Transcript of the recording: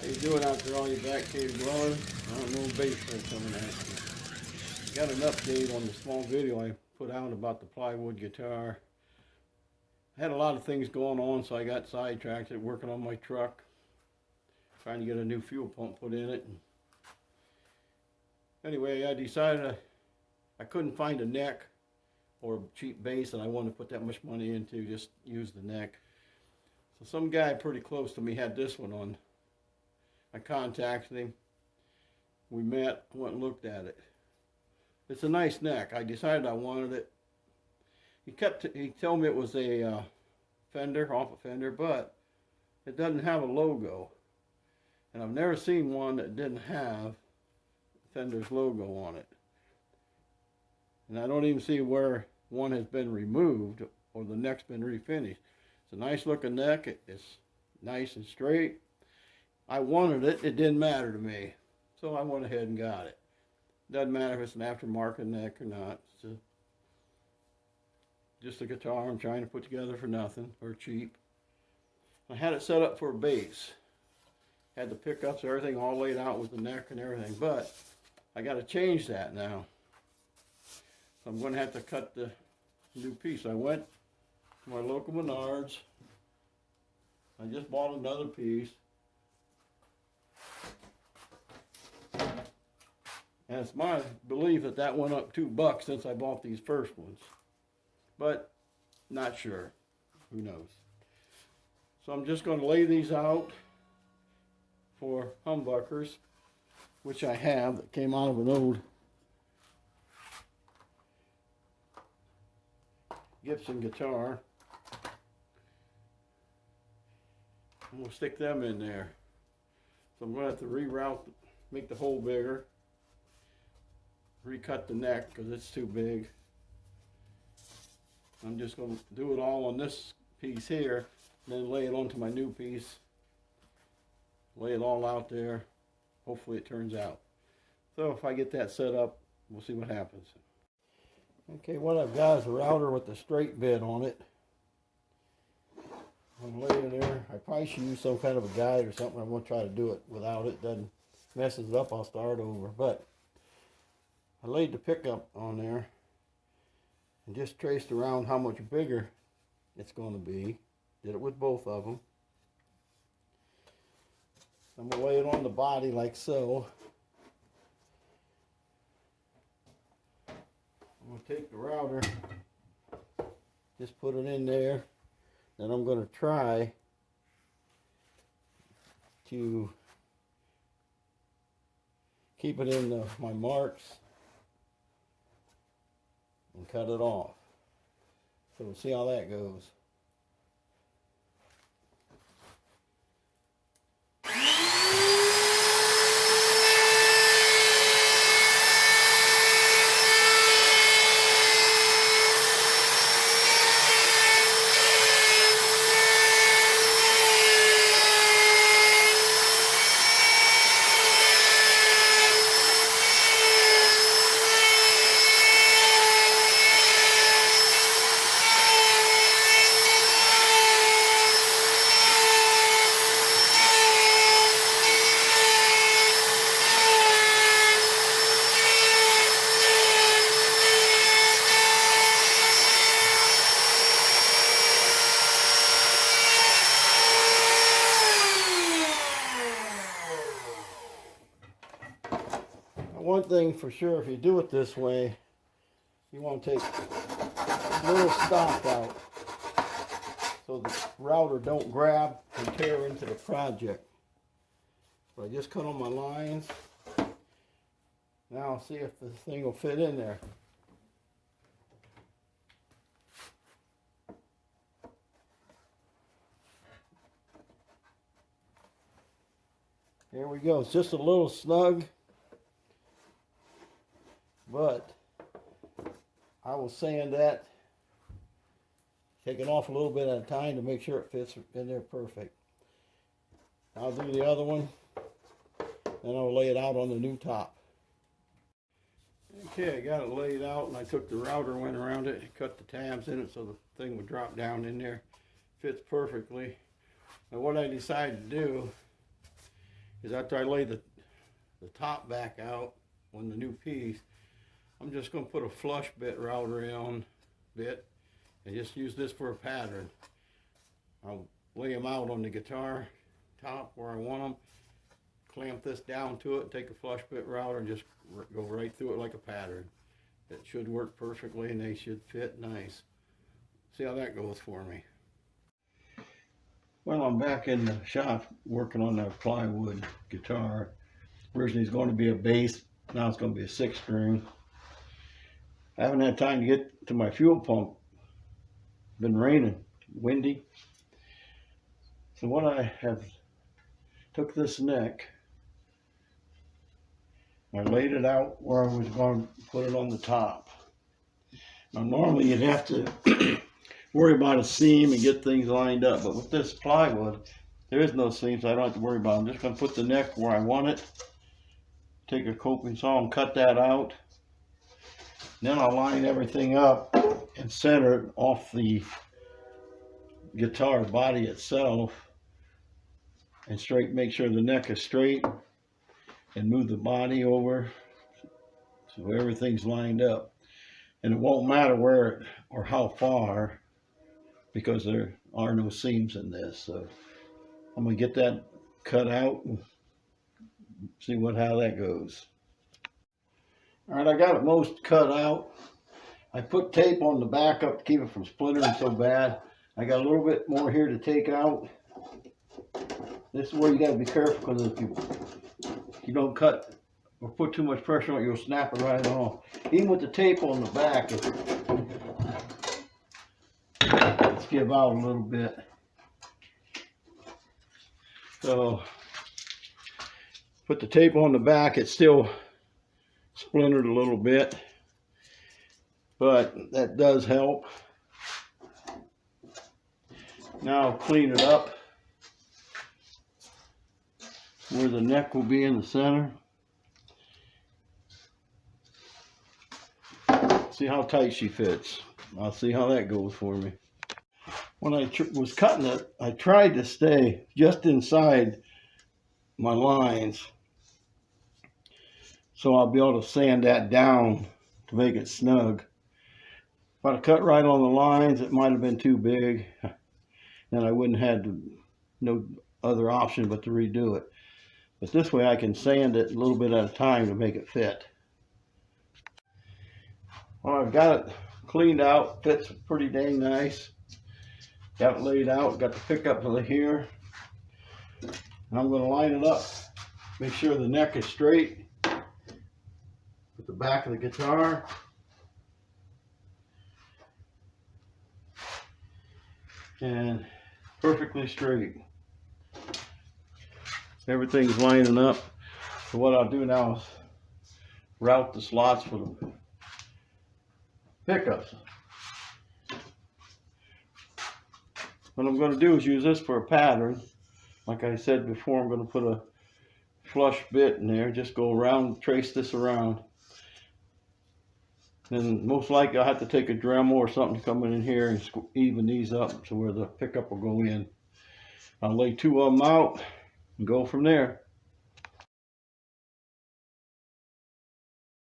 How you doing out there, all you back cave dwellers? I don't know, basement coming at you. Got an update on the small video I put out about the plywood guitar. I had a lot of things going on, so I got sidetracked at working on my truck, trying to get a new fuel pump put in it. Anyway, I decided I couldn't find a neck or a cheap base that I wanted to put that much money into, just use the neck. So some guy pretty close to me had this one on. I contacted him. We met, went and looked at it. It's a nice neck. I decided I wanted it. He told me it was a fender, off a fender, but it doesn't have a logo. And I've never seen one that didn't have Fender's logo on it. And I don't even see where one has been removed or the neck's been refinished. It's a nice looking neck. It's nice and straight. I wanted it. It didn't matter to me. So I went ahead and got it. Doesn't matter if it's an aftermarket neck or not. It's just a guitar I'm trying to put together for nothing or cheap. I had it set up for a bass. Had the pickups, everything all laid out with the neck and everything. But I got to change that now. So I'm going to have to cut the new piece. I went to my local Menards. I just bought another piece. And it's my belief that that went up $2 since I bought these first ones. But not sure. Who knows? So I'm just going to lay these out for humbuckers, which I have, that came out of an old Gibson guitar. I'm going to stick them in there. So I'm going to have to reroute, make the hole bigger, recut the neck because it's too big. I'm just going to do it all on this piece here, then lay it onto my new piece, lay it all out there. Hopefully it turns out. So if I get that set up, we'll see what happens. Okay, what I've got is a router with a straight bit on it. I'm laying it there. I probably should use some kind of a guide or something. I'm going to try to do it without it. Doesn't messes it up, I'll start over. But I laid the pickup on there and just traced around how much bigger it's going to be. Did it with both of them. I'm going to lay it on the body like so. I'm going to take the router, just put it in there, and I'm going to try to keep it in my marks and cut it off. So we'll see how that goes. One thing for sure, if you do it this way, you want to take a little stock out so the router don't grab and tear into the project. So I just cut on my lines. Now I'll see if the thing will fit in there. There we go. It's just a little snug, but I will sand that, take it off a little bit at a time to make sure it fits in there perfect. I'll do the other one, then I'll lay it out on the new top. Okay, I got it laid out, and I took the router, went around it, and cut the tabs in it so the thing would drop down in there. Fits perfectly. Now what I decided to do is after I lay the top back out on the new piece, I'm just going to put a flush bit right around bit and just use this for a pattern. I'll lay them out on the guitar top where I want them, clamp this down to it, take a flush bit router and just go right through it like a pattern. It should work perfectly and they should fit nice. See how that goes for me. Well, I'm back in the shop working on that plywood guitar. Originally it's going to be a bass, now it's going to be a 6-string. I haven't had time to get to my fuel pump. It's been raining, windy. So what I have, took this neck, I laid it out where I was going to put it on the top. Now normally you'd have to worry about a seam and get things lined up, but with this plywood, there is no seam, so I don't have to worry about it. I'm just going to put the neck where I want it, take a coping saw and cut that out. Then I'll line everything up and center it off the guitar body itself and make sure the neck is straight and move the body over so everything's lined up. And it won't matter where or how far, because there are no seams in this. So I'm going to get that cut out and see how that goes. All right, I got it most cut out. I put tape on the back up to keep it from splintering so bad. I got a little bit more here to take out. This is where you got to be careful, because if you don't cut or put too much pressure on it, you'll snap it right off. Even with the tape on the back, let's give out a little bit. So put the tape on the back, it's still splintered a little bit, but that does help. Now I'll clean it up where the neck will be in the center. See how tight she fits. I'll see how that goes for me. When I was cutting it, I tried to stay just inside my lines, so I'll be able to sand that down to make it snug. If I'd cut right on the lines, it might have been too big, and I wouldn't have had no other option but to redo it. But this way I can sand it a little bit at a time to make it fit. Well, I've got it cleaned out, fits pretty dang nice. Got it laid out, got the pickup here. And I'm going to line it up, make sure the neck is straight with the back of the guitar. And perfectly straight. Everything's lining up. So what I'll do now is route the slots for the pickups. What I'm going to do is use this for a pattern. Like I said before, I'm going to put a flush bit in there, just go around, trace this around. Then most likely I'll have to take a Dremel or something to come in here and even these up to where the pickup will go in. I'll lay 2 of them out and go from there.